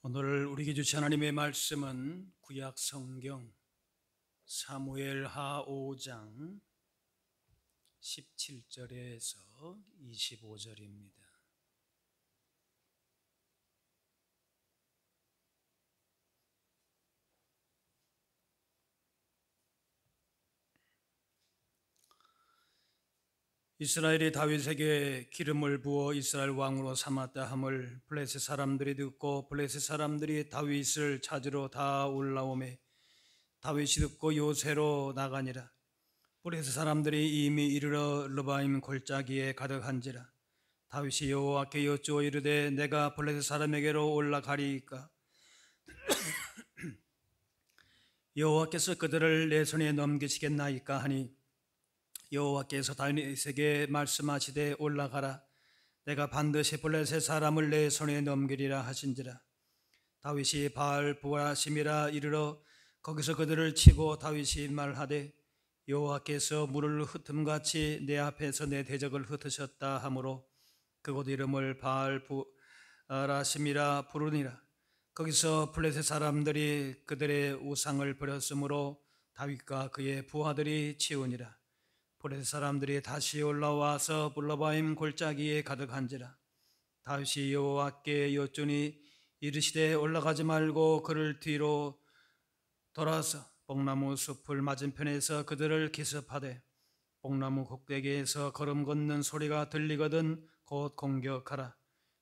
오늘 우리에게 주신 하나님의 말씀은 구약 성경 사무엘하 5장 17절에서 25절입니다. 이스라엘이 다윗에게 기름을 부어 이스라엘 왕으로 삼았다 함을 블레셋 사람들이 듣고 블레셋 사람들이 다윗을 찾으러 다 올라오매 다윗이 듣고 요새로 나가니라. 블레셋 사람들이 이미 이르러 르바임 골짜기에 가득한지라. 다윗이 여호와께 여쭈어 이르되 내가 블레셋 사람에게로 올라가리이까? 여호와께서 그들을 내 손에 넘기시겠나이까 하니 여호와께서 다윗에게 말씀하시되 올라가라. 내가 반드시 블레셋 사람을 내 손에 넘기리라 하신지라. 다윗이 바알 부라심이라 이르러 거기서 그들을 치고 다윗이 말하되 여호와께서 물을 흩음같이 내 앞에서 내 대적을 흩으셨다 하므로 그곳 이름을 바알 부라심이라 부르니라. 거기서 블레셋 사람들이 그들의 우상을 버렸으므로 다윗과 그의 부하들이 치우니라. 블레셋 사람들이 다시 올라와서 블러바임 골짜기에 가득한지라. 다윗이 여호와께 여쭈니 이르시되 올라가지 말고 그를 뒤로 돌아서 뽕나무 숲을 맞은편에서 그들을 기습하되 뽕나무 꼭대기에서 걸음 걷는 소리가 들리거든 곧 공격하라.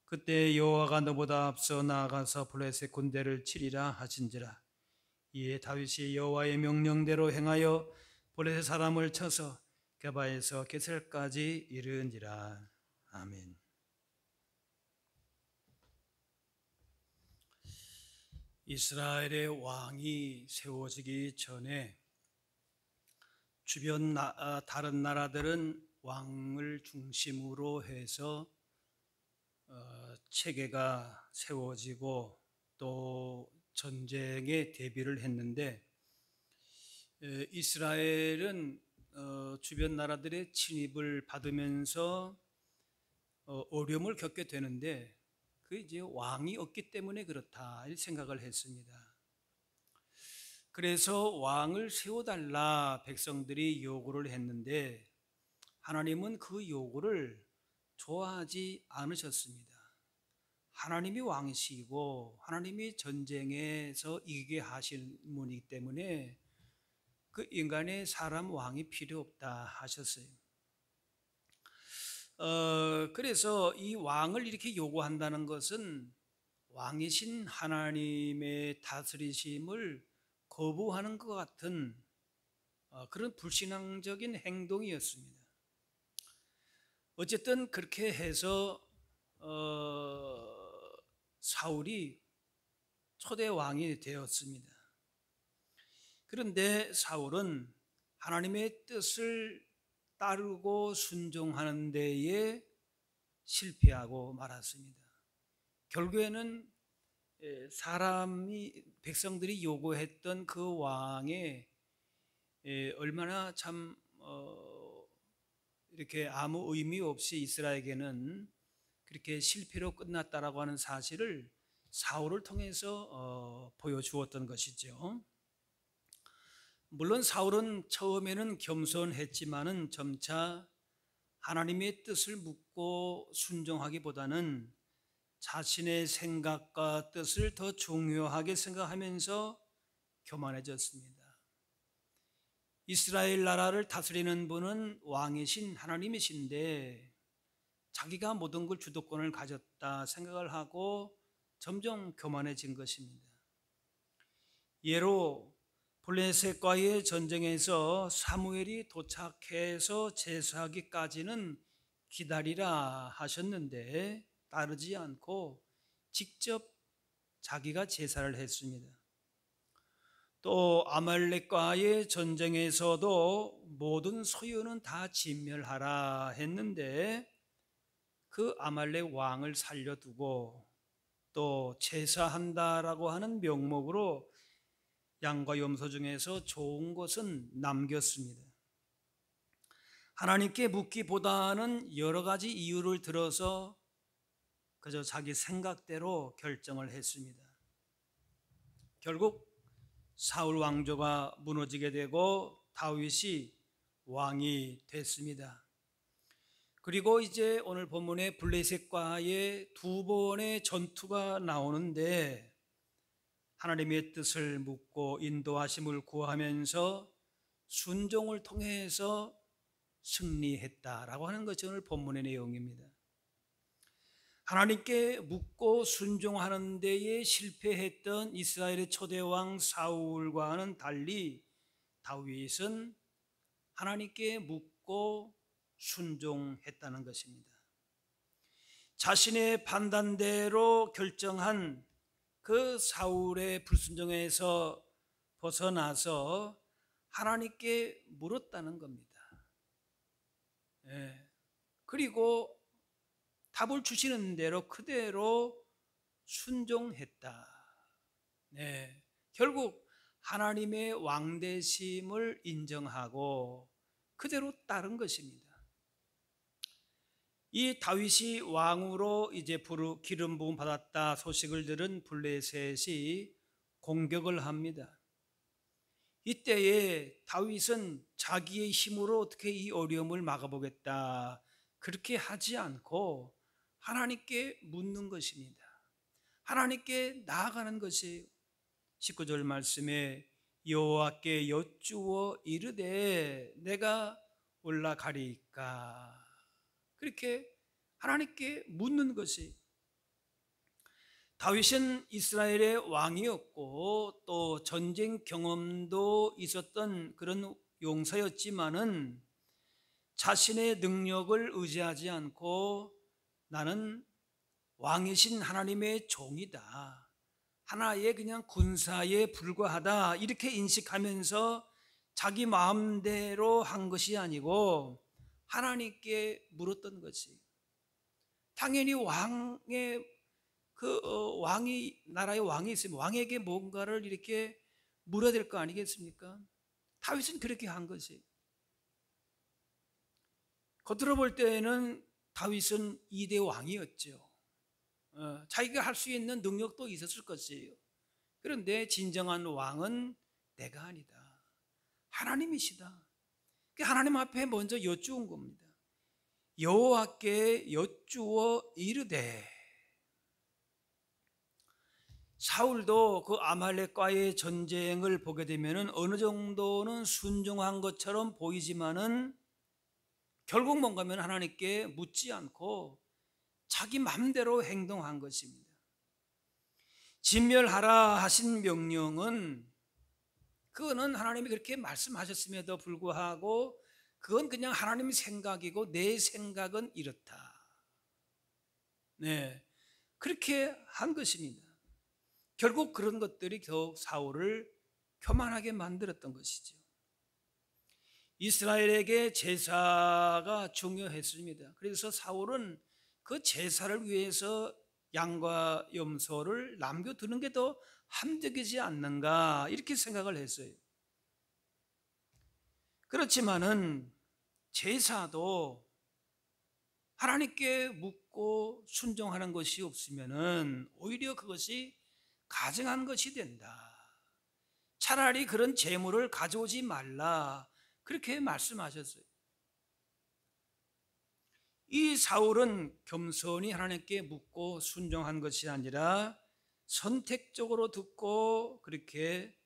그때 여호와가 너보다 앞서 나아가서 블레셋 군대를 치리라 하신지라. 이에 다윗이 여호와의 명령대로 행하여 블레셋 사람을 쳐서 게바에서 게셀까지 이르니라. 아멘. 이스라엘의 왕이 세워지기 전에 주변 다른 나라들은 왕을 중심으로 해서 체계가 세워지고 또 전쟁에 대비를 했는데 이스라엘은 주변 나라들의 침입을 받으면서 어려움을 겪게 되는데 그 이제 왕이 없기 때문에 그렇다 이 생각을 했습니다. 그래서 왕을 세워달라 백성들이 요구를 했는데 하나님은 그 요구를 좋아하지 않으셨습니다. 하나님이 왕이시고 하나님이 전쟁에서 이기게 하신 분이기 때문에 그 인간의 사람 왕이 필요 없다 하셨어요. 그래서 이 왕을 이렇게 요구한다는 것은 왕이신 하나님의 다스리심을 거부하는 것 같은 그런 불신앙적인 행동이었습니다. 어쨌든 그렇게 해서 사울이 초대 왕이 되었습니다. 그런데 사울은 하나님의 뜻을 따르고 순종하는 데에 실패하고 말았습니다. 결국에는 백성들이 요구했던 그 왕의 얼마나 참 이렇게 아무 의미 없이 이스라엘에게는 그렇게 실패로 끝났다라고 하는 사실을 사울을 통해서 보여주었던 것이죠. 물론 사울은 처음에는 겸손했지만은 점차 하나님의 뜻을 묻고 순종하기보다는 자신의 생각과 뜻을 더 중요하게 생각하면서 교만해졌습니다. 이스라엘 나라를 다스리는 분은 왕이신 하나님이신데 자기가 모든 걸 주도권을 가졌다 생각을 하고 점점 교만해진 것입니다. 예로 블레셋과의 전쟁에서 사무엘이 도착해서 제사하기까지는 기다리라 하셨는데 따르지 않고 직접 자기가 제사를 했습니다. 또 아말렉과의 전쟁에서도 모든 소유는 다 진멸하라 했는데 그 아말렉 왕을 살려두고 또 제사한다라고 하는 명목으로 양과 염소 중에서 좋은 것은 남겼습니다. 하나님께 묻기보다는 여러 가지 이유를 들어서 그저 자기 생각대로 결정을 했습니다. 결국 사울 왕조가 무너지게 되고 다윗이 왕이 됐습니다. 그리고 이제 오늘 본문에 블레셋과의 두 번의 전투가 나오는데 하나님의 뜻을 묻고 인도하심을 구하면서 순종을 통해서 승리했다라고 하는 것이 오늘 본문의 내용입니다. 하나님께 묻고 순종하는 데에 실패했던 이스라엘의 초대왕 사울과는 달리 다윗은 하나님께 묻고 순종했다는 것입니다. 자신의 판단대로 결정한 그 사울의 불순종에서 벗어나서 하나님께 물었다는 겁니다. 그리고 답을 주시는 대로 그대로 순종했다. 결국 하나님의 왕되심을 인정하고 그대로 따른 것입니다. 이 다윗이 왕으로 이제 기름 부음 받았다 소식을 들은 블레셋이 공격을 합니다. 이때에 다윗은 자기의 힘으로 어떻게 이 어려움을 막아보겠다 그렇게 하지 않고 하나님께 묻는 것입니다. 하나님께 나아가는 것이에요. 19절 말씀에 여호와께 여쭈어 이르되 내가 올라가리이까 그렇게 하나님께 묻는 것이 다윗은 이스라엘의 왕이었고 또 전쟁 경험도 있었던 그런 용사였지만은 자신의 능력을 의지하지 않고 나는 왕이신 하나님의 종이다. 하나의 그냥 군사에 불과하다. 이렇게 인식하면서 자기 마음대로 한 것이 아니고 하나님께 물었던 것이 당연히 왕이 나라의 왕이 있으면 왕에게 뭔가를 이렇게 물어야 될 거 아니겠습니까? 다윗은 그렇게 한 것이. 겉으로 볼 때는 다윗은 2대 왕이었죠. 자기가 할 수 있는 능력도 있었을 것이에요. 그런데 진정한 왕은 내가 아니다. 하나님이시다. 하나님 앞에 먼저 여쭈은 겁니다. 여호와께 여쭈어 이르되 사울도 그 아말렉과의 전쟁을 보게 되면 어느 정도는 순종한 것처럼 보이지만은 결국 뭔가면 하나님께 묻지 않고 자기 마음대로 행동한 것입니다. 진멸하라 하신 명령은 그거는 하나님이 그렇게 말씀하셨음에도 불구하고 그건 그냥 하나님의 생각이고 내 생각은 이렇다. 그렇게 한 것입니다. 결국 그런 것들이 더욱 사울을 교만하게 만들었던 것이죠. 이스라엘에게 제사가 중요했습니다. 그래서 사울은 그 제사를 위해서 양과 염소를 남겨두는 게 더 합리적이지 않는가 이렇게 생각을 했어요. 그렇지만은 제사도 하나님께 묻고 순종하는 것이 없으면은 오히려 그것이 가증한 것이 된다. 차라리 그런 재물을 가져오지 말라 그렇게 말씀하셨어요. 이 사울은 겸손히 하나님께 묻고 순종한 것이 아니라 선택적으로 듣고 그렇게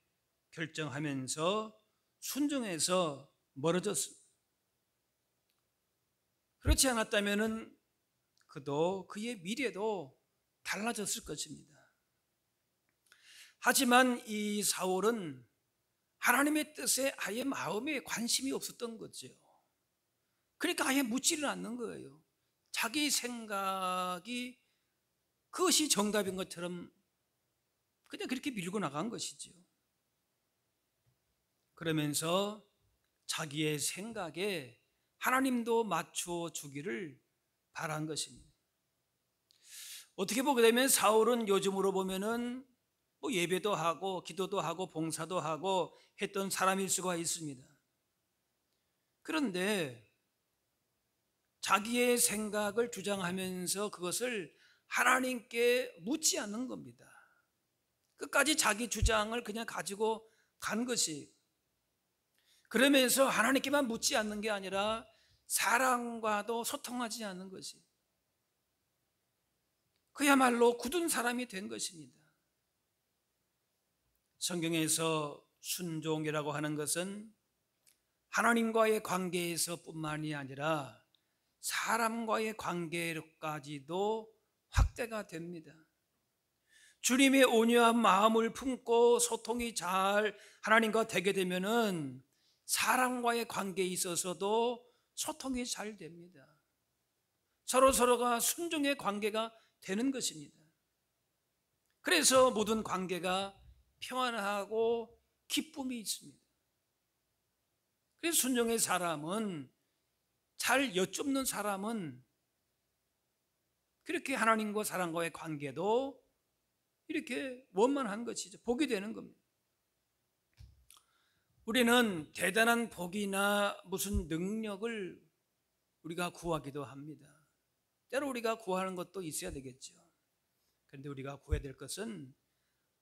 결정하면서 순종해서 멀어졌습니다. 그렇지 않았다면 그도 그의 미래도 달라졌을 것입니다. 하지만 이 사울은 하나님의 뜻에 아예 마음에 관심이 없었던 거죠. 그러니까 아예 묻지를 않는 거예요. 자기 생각이 그것이 정답인 것처럼 그냥 그렇게 밀고 나간 것이죠. 그러면서 자기의 생각에 하나님도 맞추어 주기를 바란 것입니다. 어떻게 보게 되면 사울은 요즘으로 보면은 예배도 하고 기도도 하고 봉사도 하고 했던 사람일 수가 있습니다. 그런데 자기의 생각을 주장하면서 그것을 하나님께 묻지 않는 겁니다. 끝까지 자기 주장을 그냥 가지고 간 것이, 그러면서 하나님께만 묻지 않는 게 아니라 사람과도 소통하지 않는 것이, 그야말로 굳은 사람이 된 것입니다. 성경에서 순종이라고 하는 것은 하나님과의 관계에서 뿐만이 아니라 사람과의 관계로까지도 확대가 됩니다. 주님의 온유한 마음을 품고 소통이 잘 하나님과 되게 되면은 사람과의 관계에 있어서도 소통이 잘 됩니다. 서로가 순종의 관계가 되는 것입니다. 그래서 모든 관계가 평안하고 기쁨이 있습니다. 그래서 순종의 사람은, 잘 여쭙는 사람은 그렇게 하나님과 사람과의 관계도 이렇게 원만한 것이죠. 복이 되는 겁니다. 우리는 대단한 복이나 무슨 능력을 우리가 구하기도 합니다. 때로 우리가 구하는 것도 있어야 되겠죠. 그런데 우리가 구해야 될 것은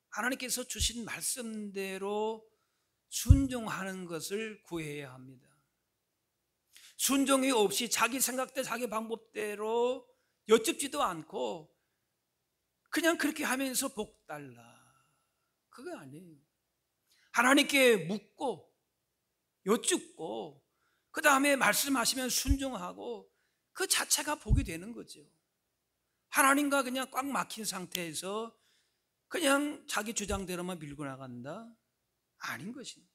하나님께서 주신 말씀대로 순종하는 것을 구해야 합니다. 순종이 없이 자기 생각대로 자기 방법대로 여쭙지도 않고 그냥 그렇게 하면서 복 달라, 그거 아니에요. 하나님께 묻고 여쭙고 그 다음에 말씀하시면 순종하고, 그 자체가 복이 되는 거죠. 하나님과 그냥 꽉 막힌 상태에서 그냥 자기 주장대로만 밀고 나간다? 아닌 것입니다.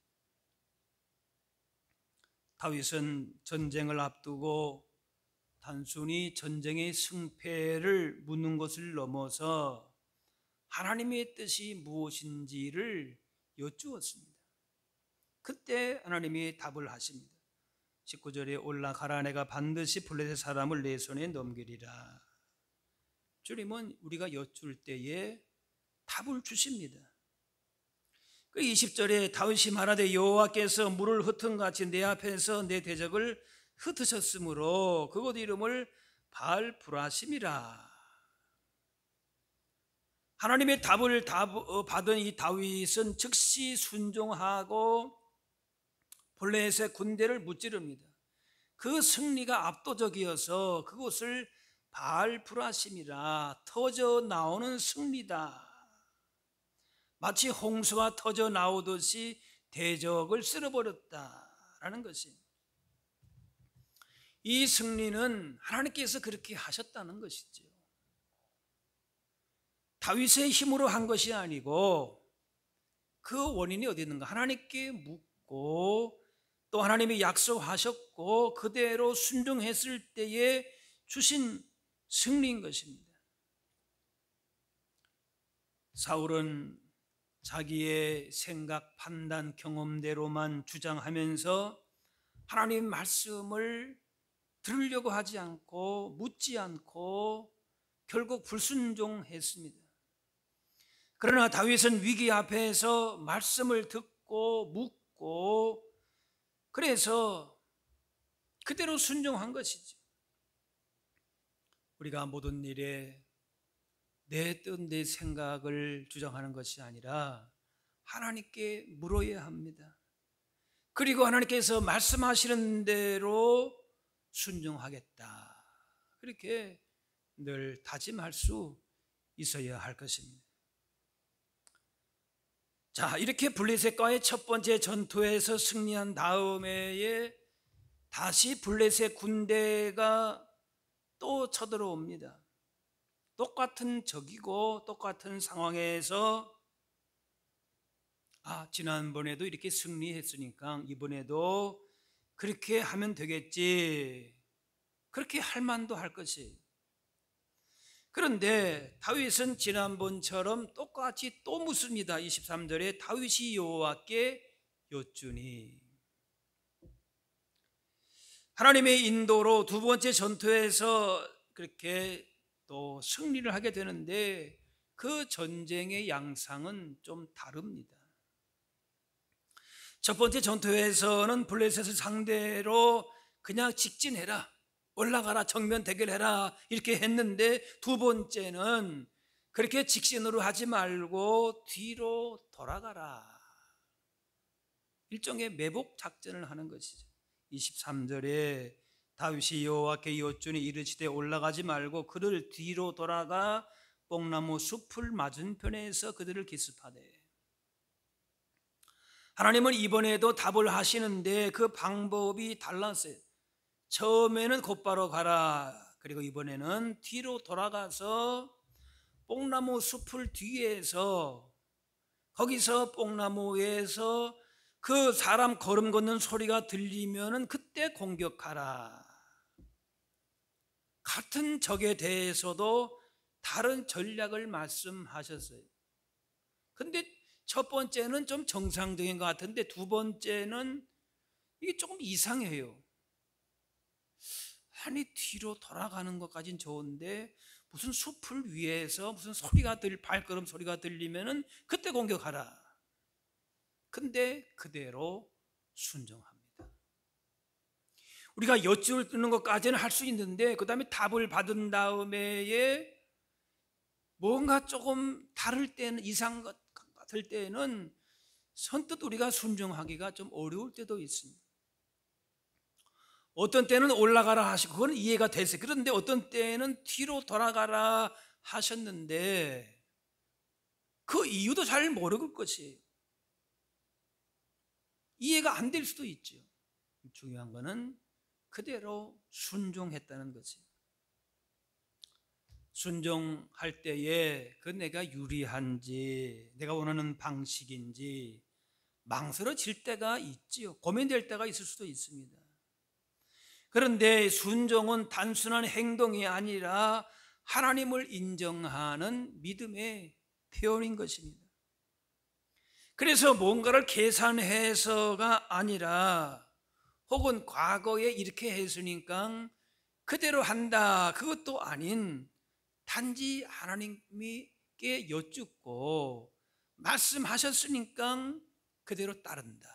다윗은 전쟁을 앞두고 단순히 전쟁의 승패를 묻는 것을 넘어서 하나님의 뜻이 무엇인지를 여쭈었습니다. 그때 하나님이 답을 하십니다. 19절에 올라가라, 내가 반드시 블레셋 사람을 내 손에 넘기리라. 주님은 우리가 여쭐 때에 답을 주십니다. 그 20절에 다윗이 말하되 여호와께서 물을 흩은같이 내 앞에서 내 대적을 흩으셨으므로 그곳 이름을 바알브라심이라. 하나님의 답을 받은 이 다윗은 즉시 순종하고 블레셋의 군대를 무찌릅니다. 그 승리가 압도적이어서 그것을 바알브라심이라, 터져 나오는 승리다. 마치 홍수가 터져 나오듯이 대적을 쓸어버렸다라는 것입니다. 이 승리는 하나님께서 그렇게 하셨다는 것이죠. 다윗의 힘으로 한 것이 아니고 그 원인이 어디 있는가? 하나님께 묻고 또 하나님이 약속하셨고 그대로 순종했을 때에 주신 승리인 것입니다. 사울은 자기의 생각, 판단, 경험대로만 주장하면서 하나님 말씀을 들으려고 하지 않고 묻지 않고 결국 불순종했습니다. 그러나 다윗은 위기 앞에서 말씀을 듣고 묻고 그래서 그대로 순종한 것이죠. 우리가 모든 일에 내 뜻, 내 생각을 주장하는 것이 아니라 하나님께 물어야 합니다. 그리고 하나님께서 말씀하시는 대로 순종하겠다, 그렇게 늘 다짐할 수 있어야 할 것입니다. 자, 이렇게 블레셋과의 첫 번째 전투에서 승리한 다음에 다시 블레셋 군대가 또 쳐들어옵니다. 똑같은 적이고 똑같은 상황에서 지난번에도 이렇게 승리했으니까 이번에도 그렇게 하면 되겠지, 그렇게 할 만도 할 것이. 그런데 다윗은 지난번처럼 똑같이 또 묻습니다. 23절에 다윗이 여호와께 여쭈니, 하나님의 인도로 두 번째 전투에서 그렇게 또 승리를 하게 되는데 그 전쟁의 양상은 좀 다릅니다. 첫 번째 전투에서는 블레셋을 상대로 그냥 직진해라, 올라가라, 정면 대결해라 이렇게 했는데 두 번째는 그렇게 직진으로 하지 말고 뒤로 돌아가라. 일종의 매복 작전을 하는 것이죠. 23절에 다윗이 여호와께 여쭈니 이르시되 올라가지 말고 그를 뒤로 돌아가 뽕나무 숲을 맞은편에서 그들을 기습하되. 하나님은 이번에도 답을 하시는데 그 방법이 달랐어요. 처음에는 곧바로 가라. 그리고 이번에는 뒤로 돌아가서 뽕나무 숲을 뒤에서, 거기서 뽕나무에서 그 사람 걸음 걷는 소리가 들리면은 그때 공격하라. 같은 적에 대해서도 다른 전략을 말씀하셨어요. 근데 첫 번째는 좀 정상적인 것 같은데 두 번째는 이게 조금 이상해요. 아니, 뒤로 돌아가는 것까진 좋은데 무슨 숲을 위에서 무슨 소리가 발걸음 소리가 들리면은 그때 공격하라. 근데 그대로 순종합니다. 우리가 여쭈는 것까지는 할 수 있는데 그 다음에 답을 받은 다음에 뭔가 조금 다를 때는, 이상 같을 때는 선뜻 우리가 순종하기가 좀 어려울 때도 있습니다. 어떤 때는 올라가라 하시고 그건 이해가 됐어요. 그런데 어떤 때는 뒤로 돌아가라 하셨는데 그 이유도 잘 모를 것이에요. 이해가 안 될 수도 있죠. 중요한 거는 그대로 순종했다는 거지. 순종할 때에 그 내가 유리한지, 내가 원하는 방식인지 망설여질 때가 있지요. 고민될 때가 있을 수도 있습니다. 그런데 순종은 단순한 행동이 아니라 하나님을 인정하는 믿음의 표현인 것입니다. 그래서 뭔가를 계산해서가 아니라 혹은 과거에 이렇게 했으니까 그대로 한다, 그것도 아닌 단지 하나님께 여쭙고 말씀하셨으니까 그대로 따른다,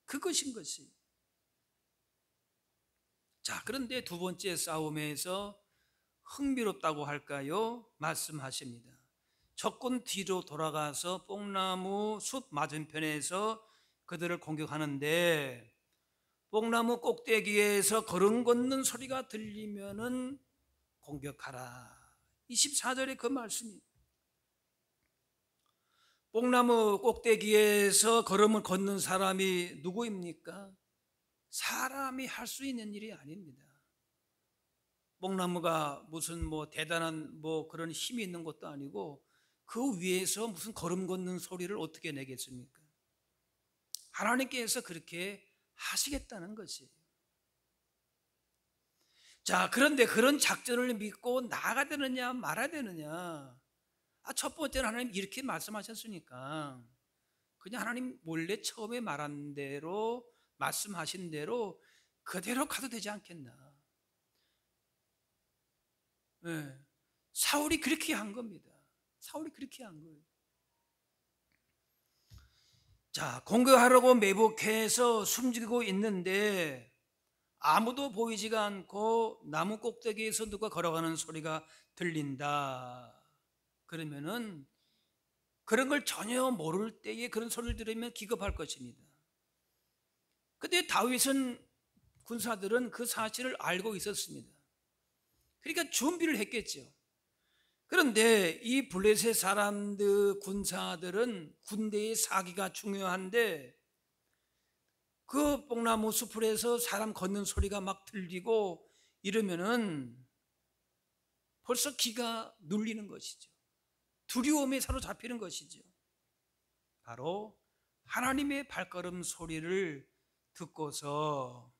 그것인 것이. 자, 그런데 두 번째 싸움에서 흥미롭다고 할까요? 말씀하십니다. 적군 뒤로 돌아가서 뽕나무 숲 맞은편에서 그들을 공격하는데 뽕나무 꼭대기에서 걸음 걷는 소리가 들리면은 공격하라. 24절에 그 말씀이, 뽕나무 꼭대기에서 걸음을 걷는 사람이 누구입니까? 사람이 할 수 있는 일이 아닙니다. 뽕나무가 무슨 대단한 그런 힘이 있는 것도 아니고 그 위에서 무슨 걸음 걷는 소리를 어떻게 내겠습니까? 하나님께서 그렇게 하시겠다는 것이에요. 자, 그런데 그런 작전을 믿고 나아가야 되느냐 말아야 되느냐? 첫 번째는 하나님 이렇게 말씀하셨으니까 그냥 하나님 몰래 처음에 말한 대로, 말씀하신 대로 그대로 가도 되지 않겠나? 네. 사울이 그렇게 한 겁니다. 사울이 그렇게 한 거예요. 자, 공격하려고 매복해서 숨지고 있는데 아무도 보이지가 않고 나무 꼭대기에서 누가 걸어가는 소리가 들린다. 그러면은 그런 걸 전혀 모를 때에 그런 소리를 들으면 기겁할 것입니다. 근데 다윗은, 군사들은 그 사실을 알고 있었습니다. 그러니까 준비를 했겠죠. 그런데 이 블레셋 사람들, 군사들은 군대의 사기가 중요한데 그 뽕나무 숲에서 사람 걷는 소리가 막 들리고 이러면은 벌써 기가 눌리는 것이죠. 두려움에 사로잡히는 것이죠. 바로 하나님의 발걸음 소리를 듣고서,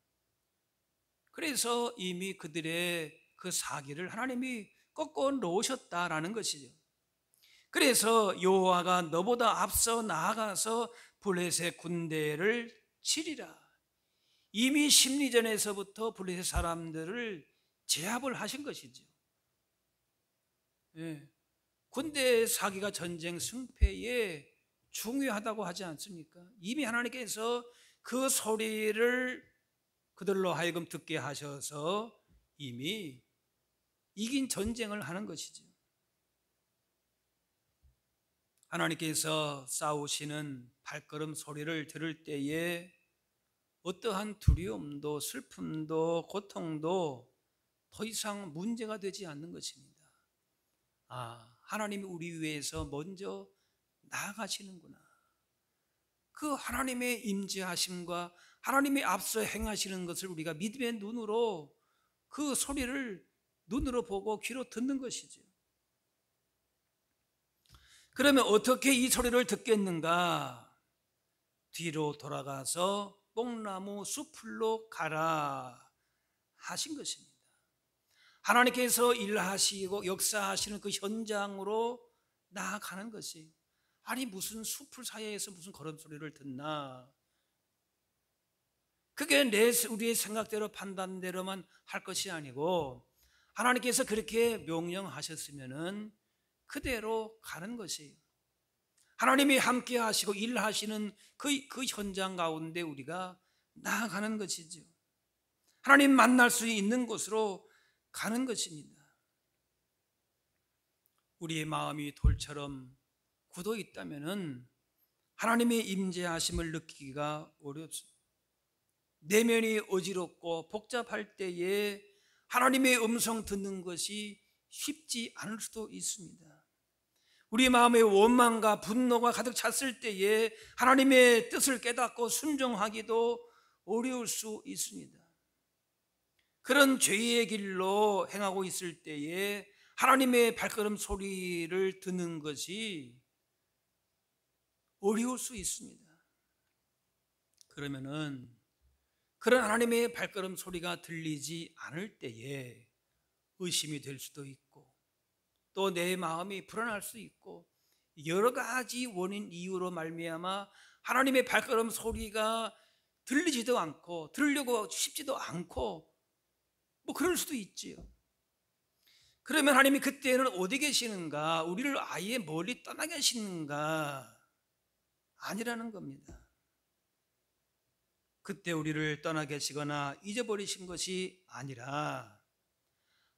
그래서 이미 그들의 그 사기를 하나님이 꺾어 놓으셨다라는 것이죠. 그래서 여호와가 너보다 앞서 나아가서 블레셋 군대를 치리라. 이미 심리전에서부터 블레셋 사람들을 제압을 하신 것이죠. 예. 군대 사기가 전쟁 승패에 중요하다고 하지 않습니까? 이미 하나님께서 그 소리를 그들로 하여금 듣게 하셔서 이미 이긴 전쟁을 하는 것이죠. 하나님께서 싸우시는 발걸음 소리를 들을 때에 어떠한 두려움도 슬픔도 고통도 더 이상 문제가 되지 않는 것입니다. 하나님이 우리 위해서 먼저 나아가시는구나. 그 하나님의 임재하심과 하나님이 앞서 행하시는 것을 우리가 믿음의 눈으로 그 소리를 눈으로 보고 귀로 듣는 것이죠. 그러면 어떻게 이 소리를 듣겠는가? 뒤로 돌아가서 뽕나무 숲으로 가라 하신 것입니다. 하나님께서 일하시고 역사하시는 그 현장으로 나아가는 것이, 아니 무슨 숲을 사이에서 무슨 걸음소리를 듣나, 그게 우리의 생각대로 판단대로만 할 것이 아니고 하나님께서 그렇게 명령하셨으면은 그대로 가는 것이에요. 하나님이 함께 하시고 일하시는 그 현장 가운데 우리가 나아가는 것이죠. 하나님 만날 수 있는 곳으로 가는 것입니다. 우리의 마음이 돌처럼 굳어 있다면은 하나님의 임재하심을 느끼기가 어렵습니다. 내면이 어지럽고 복잡할 때에 하나님의 음성 듣는 것이 쉽지 않을 수도 있습니다. 우리 마음에 원망과 분노가 가득 찼을 때에 하나님의 뜻을 깨닫고 순종하기도 어려울 수 있습니다. 그런 죄의 길로 행하고 있을 때에 하나님의 발걸음 소리를 듣는 것이 어려울 수 있습니다. 그러면은 그런 하나님의 발걸음 소리가 들리지 않을 때에 의심이 될 수도 있고 또 내 마음이 불안할 수 있고 여러 가지 원인 이유로 말미암아 하나님의 발걸음 소리가 들리지도 않고 들으려고 싶지도 않고 그럴 수도 있지요. 그러면 하나님이 그때는 어디 계시는가? 우리를 아예 멀리 떠나 계시는가? 아니라는 겁니다. 그때 우리를 떠나 계시거나 잊어버리신 것이 아니라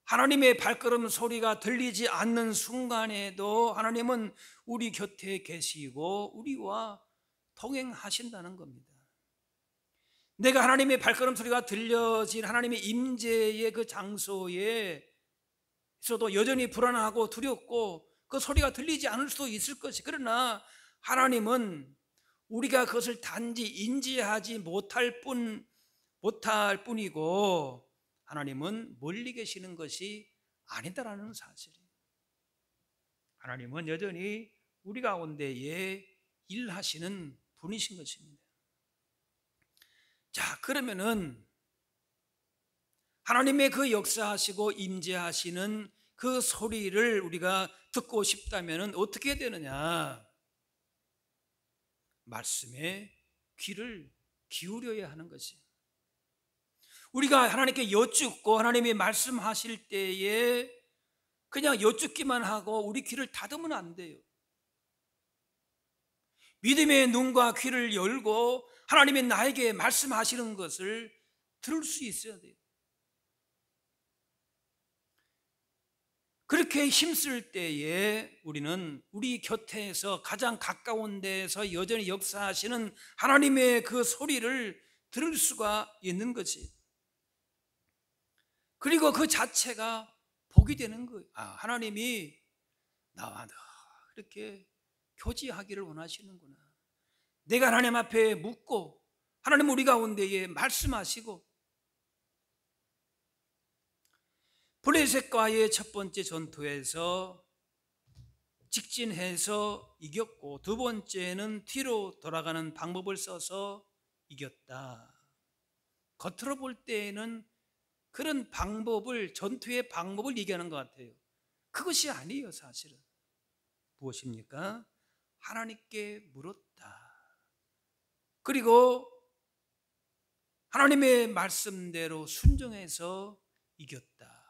하나님의 발걸음 소리가 들리지 않는 순간에도 하나님은 우리 곁에 계시고 우리와 동행하신다는 겁니다. 내가 하나님의 발걸음 소리가 들려진 하나님의 임재의 그 장소에 있어도 여전히 불안하고 두렵고 그 소리가 들리지 않을 수도 있을 것이, 그러나 하나님은 우리가 그것을 단지 인지하지 못할 뿐이고 하나님은 멀리 계시는 것이 아니다라는 사실이에요. 하나님은 여전히 우리 가운데에 일하시는 분이신 것입니다. 자, 그러면은 하나님의 그 역사하시고 임재하시는 그 소리를 우리가 듣고 싶다면 어떻게 되느냐? 말씀에 귀를 기울여야 하는 것이에요. 우리가 하나님께 여쭙고 하나님이 말씀하실 때에 그냥 여쭙기만 하고 우리 귀를 닫으면 안 돼요. 믿음의 눈과 귀를 열고 하나님이 나에게 말씀하시는 것을 들을 수 있어야 돼요. 그렇게 힘쓸 때에 우리는 우리 곁에서 가장 가까운 데에서 여전히 역사하시는 하나님의 그 소리를 들을 수가 있는 거지. 그리고 그 자체가 복이 되는 거예요. 하나님이 나와 너 그렇게 교제하기를 원하시는구나. 내가 하나님 앞에 묻고 하나님 우리 가운데에 말씀하시고, 블레셋과의 첫 번째 전투에서 직진해서 이겼고 두 번째는 뒤로 돌아가는 방법을 써서 이겼다. 겉으로 볼 때에는 그런 방법을, 전투의 방법을 얘기하는 것 같아요. 그것이 아니에요. 사실은 무엇입니까? 하나님께 물었다. 그리고 하나님의 말씀대로 순종해서 이겼다.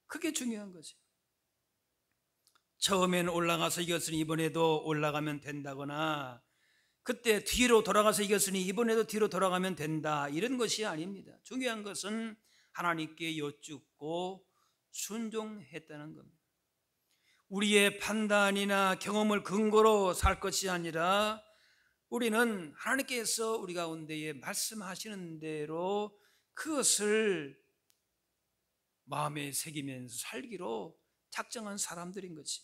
그게 중요한 거죠. 처음에는 올라가서 이겼으니 이번에도 올라가면 된다거나 그때 뒤로 돌아가서 이겼으니 이번에도 뒤로 돌아가면 된다, 이런 것이 아닙니다. 중요한 것은 하나님께 여쭙고 순종했다는 겁니다. 우리의 판단이나 경험을 근거로 살 것이 아니라 우리는 하나님께서 우리 가운데에 말씀하시는 대로 그것을 마음에 새기면서 살기로 작정한 사람들인 거지.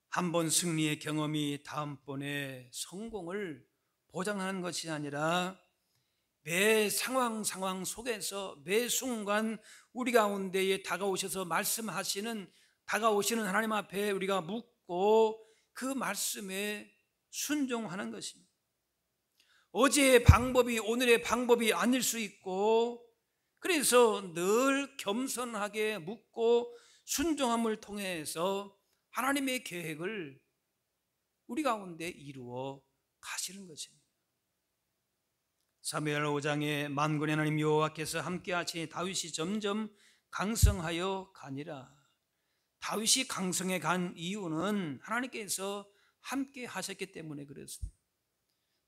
한 번 승리의 경험이 다음번에 성공을 보장하는 것이 아니라 매 상황 속에서 매 순간 우리 가운데에 다가오시는 하나님 앞에 우리가 묻고 그 말씀에 순종하는 것입니다. 어제의 방법이 오늘의 방법이 아닐 수 있고, 그래서 늘 겸손하게 묻고 순종함을 통해서 하나님의 계획을 우리 가운데 이루어 가시는 것입니다. 사무엘 5장에 만군의 하나님 여호와께서 함께 하시니 다윗이 점점 강성하여 가니라. 다윗이 강성해 간 이유는 하나님께서 함께 하셨기 때문에 그렇습니다.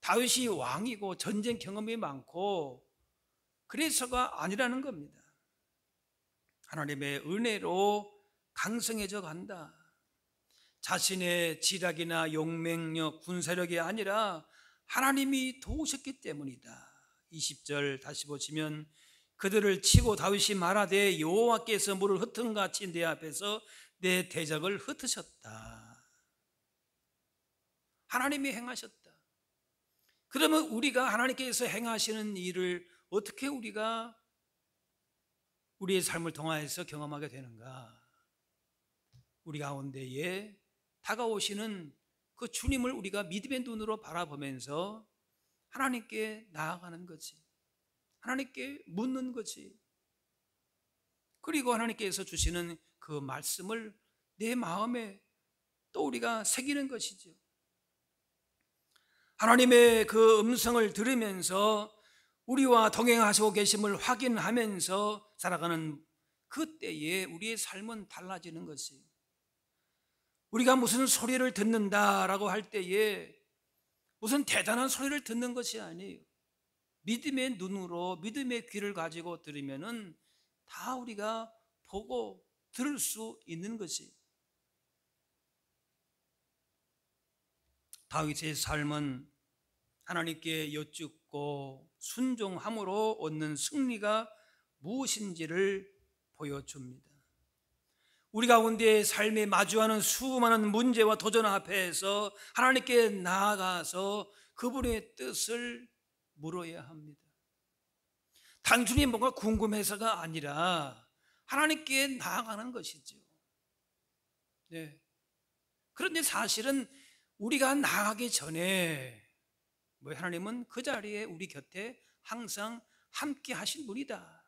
다윗이 왕이고 전쟁 경험이 많고 그래서가 아니라는 겁니다. 하나님의 은혜로 강성해져 간다. 자신의 지략이나 용맹력, 군사력이 아니라 하나님이 도우셨기 때문이다. 20절 다시 보시면 그들을 치고 다윗이 말하되 여호와께서 물을 흩은같이 내 앞에서 내 대적을 흩으셨다. 하나님이 행하셨다. 그러면 우리가 하나님께서 행하시는 일을 어떻게 우리가 우리의 삶을 통하여서 경험하게 되는가? 우리 가운데에 다가오시는 그 주님을 우리가 믿음의 눈으로 바라보면서 하나님께 나아가는 거지. 하나님께 묻는 거지. 그리고 하나님께서 주시는 그 말씀을 내 마음에 또 우리가 새기는 것이죠. 하나님의 그 음성을 들으면서 우리와 동행하시고 계심을 확인하면서 살아가는 그때에 우리의 삶은 달라지는 것이, 우리가 무슨 소리를 듣는다라고 할 때에 무슨 대단한 소리를 듣는 것이 아니에요. 믿음의 눈으로 믿음의 귀를 가지고 들으면은 다 우리가 보고 들을 수 있는 것이. 다윗의 삶은 하나님께 여쭙고 순종함으로 얻는 승리가 무엇인지를 보여줍니다. 우리 가운데 삶에 마주하는 수많은 문제와 도전 앞에서 하나님께 나아가서 그분의 뜻을 물어야 합니다. 단순히 뭔가 궁금해서가 아니라 하나님께 나아가는 것이죠. 네. 그런데 사실은 우리가 나아가기 전에 하나님은 그 자리에 우리 곁에 항상 함께 하신 분이다.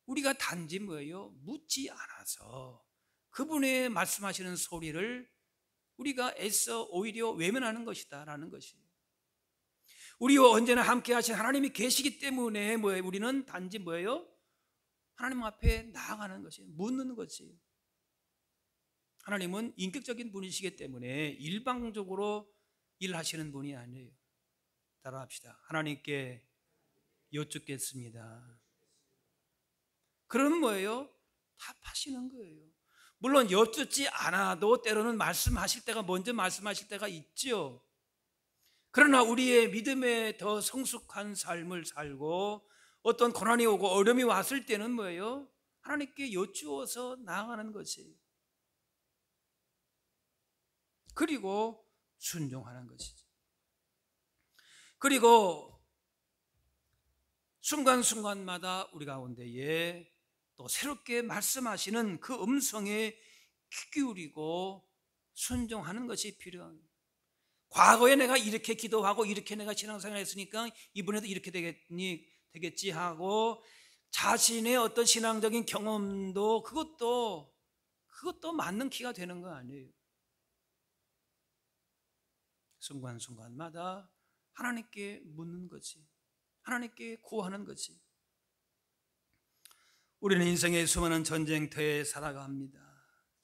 우리가 단지 묻지 않아서 그분의 말씀하시는 소리를 우리가 애써 오히려 외면하는 것이다 라는 것이에요. 우리와 언제나 함께 하신 하나님이 계시기 때문에 우리는 단지 하나님 앞에 나아가는 것이에요. 묻는 것이에요. 하나님은 인격적인 분이시기 때문에 일방적으로 일하시는 분이 아니에요. 따라합시다. 하나님께 여쭙겠습니다. 그러면 답하시는 거예요. 물론 여쭙지 않아도 때로는 말씀하실 때가 먼저 말씀하실 때가 있죠. 그러나 우리의 믿음에 더 성숙한 삶을 살고 어떤 고난이 오고 어려움이 왔을 때는 하나님께 여쭈어서 나아가는 것이에요. 그리고 순종하는 것이죠. 그리고 순간순간마다 우리 가운데에 또 새롭게 말씀하시는 그 음성에 귀 기울이고 순종하는 것이 필요합니다. 과거에 내가 이렇게 기도하고 이렇게 내가 신앙생활 했으니까 이번에도 이렇게 되겠지 하고 자신의 어떤 신앙적인 경험도 그것도 맞는 키가 되는 거 아니에요. 순간순간마다 하나님께 묻는 거지. 하나님께 구하는 거지. 우리는 인생의 수많은 전쟁터에 살아갑니다.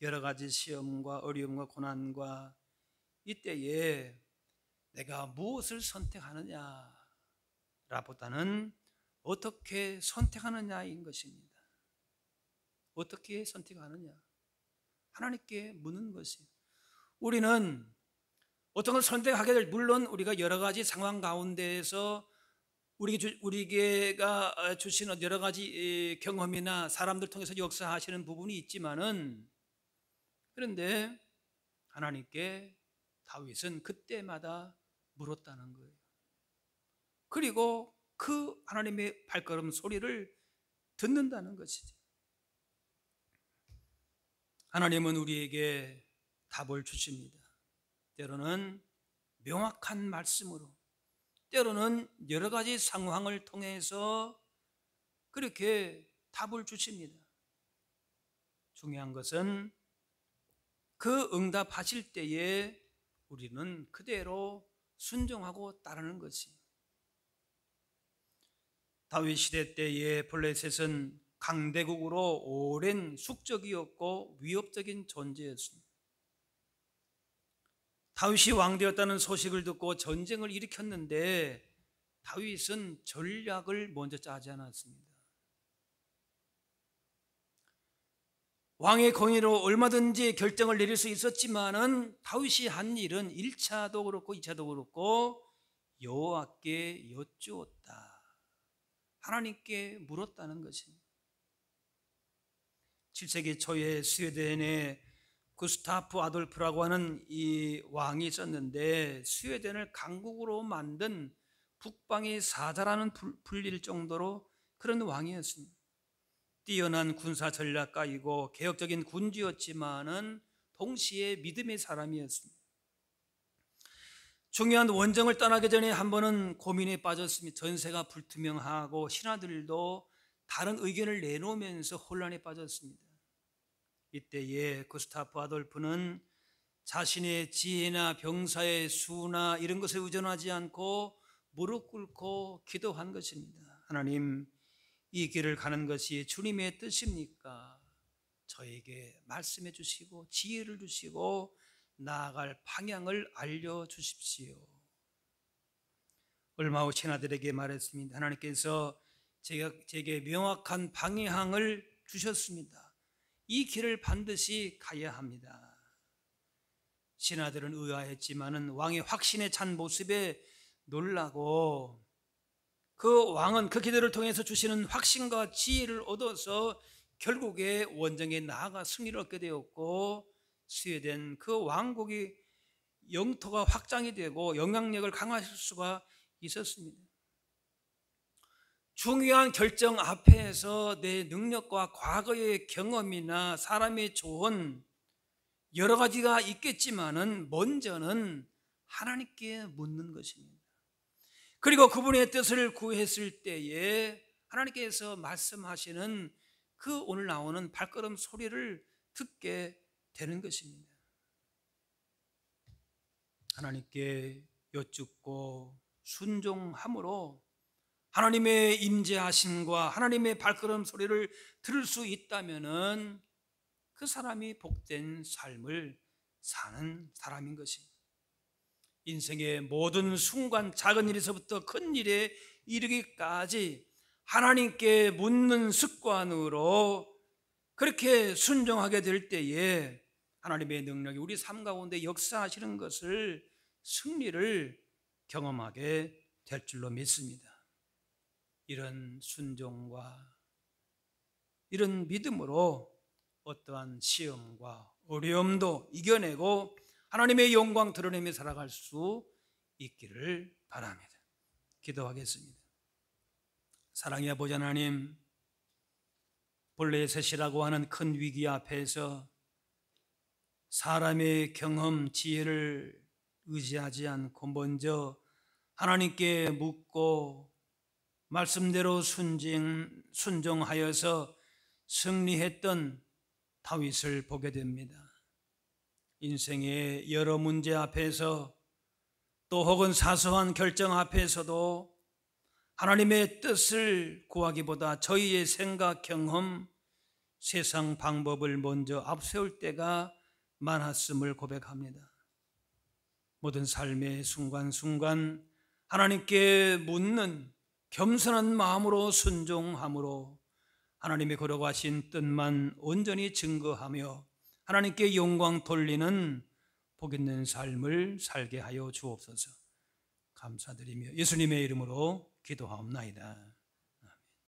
여러 가지 시험과 어려움과 고난과 이때에 내가 무엇을 선택하느냐라보다는 어떻게 선택하느냐인 것입니다. 어떻게 선택하느냐? 하나님께 묻는 것이에요. 우리는 어떤 걸 선택하게 될, 물론 우리가 여러 가지 상황 가운데에서 우리가 주시는 여러 가지 경험이나 사람들 통해서 역사하시는 부분이 있지만은, 그런데 하나님께 다윗은 그때마다 물었다는 거예요. 그리고 그 하나님의 발걸음 소리를 듣는다는 것이죠. 하나님은 우리에게 답을 주십니다. 때로는 명확한 말씀으로, 때로는 여러 가지 상황을 통해서 그렇게 답을 주십니다. 중요한 것은 그 응답하실 때에 우리는 그대로 순종하고 따르는 것이에요. 다윗 시대 때의 블레셋은 강대국으로 오랜 숙적이었고 위협적인 존재였습니다. 다윗이 왕되었다는 소식을 듣고 전쟁을 일으켰는데 다윗은 전략을 먼저 짜지 않았습니다. 왕의 권위로 얼마든지 결정을 내릴 수 있었지만은 다윗이 한 일은 1차도 그렇고 2차도 그렇고 여호와께 여쭈었다. 하나님께 물었다는 것입니다. 7세기 초에 스웨덴의 구스타프 아돌프라고 하는 이 왕이 있었는데, 스웨덴을 강국으로 만든 북방의 사자라는 불릴 정도로 그런 왕이었습니다. 뛰어난 군사 전략가이고 개혁적인 군주였지만은 동시에 믿음의 사람이었습니다. 중요한 원정을 떠나기 전에 한 번은 고민에 빠졌습니다. 전세가 불투명하고 신하들도 다른 의견을 내놓으면서 혼란에 빠졌습니다. 이때에 구스타프 아돌프는 자신의 지혜나 병사의 수나 이런 것에 의존하지 않고 무릎 꿇고 기도한 것입니다. 하나님, 이 길을 가는 것이 주님의 뜻입니까? 저에게 말씀해 주시고 지혜를 주시고 나아갈 방향을 알려주십시오. 얼마 후 신하들에게 말했습니다. 하나님께서 제게 명확한 방향을 주셨습니다. 이 길을 반드시 가야 합니다. 신하들은 의아했지만은 왕의 확신에 찬 모습에 놀라고, 그 왕은 그 기도를 통해서 주시는 확신과 지혜를 얻어서 결국에 원정에 나아가 승리를 얻게 되었고, 스웨덴 그 왕국이 영토가 확장이 되고 영향력을 강화할 수가 있었습니다. 중요한 결정 앞에서 내 능력과 과거의 경험이나 사람의 조언 여러 가지가 있겠지만은 먼저는 하나님께 묻는 것입니다. 그리고 그분의 뜻을 구했을 때에 하나님께서 말씀하시는 그 오늘 나오는 발걸음 소리를 듣게 되는 것입니다. 하나님께 여쭙고 순종함으로 하나님의 임재하심과 하나님의 발걸음 소리를 들을 수 있다면은 그 사람이 복된 삶을 사는 사람인 것입니다. 인생의 모든 순간, 작은 일에서부터 큰 일에 이르기까지 하나님께 묻는 습관으로 그렇게 순종하게 될 때에 하나님의 능력이 우리 삶 가운데 역사하시는 것을, 승리를 경험하게 될 줄로 믿습니다. 이런 순종과 이런 믿음으로 어떠한 시험과 어려움도 이겨내고 하나님의 영광 드러내며 살아갈 수 있기를 바랍니다. 기도하겠습니다. 사랑의 아버지 하나님, 블레셋이라고 하는 큰 위기 앞에서 사람의 경험, 지혜를 의지하지 않고 먼저 하나님께 묻고 말씀대로 순종하여서 승리했던 다윗을 보게 됩니다. 인생의 여러 문제 앞에서 또 혹은 사소한 결정 앞에서도 하나님의 뜻을 구하기보다 저희의 생각, 경험, 세상 방법을 먼저 앞세울 때가 많았음을 고백합니다. 모든 삶의 순간순간 하나님께 묻는 겸손한 마음으로 순종함으로 하나님의 걸어가신 뜻만 온전히 증거하며 하나님께 영광 돌리는 복 있는 삶을 살게 하여 주옵소서. 감사드리며 예수님의 이름으로 기도하옵나이다.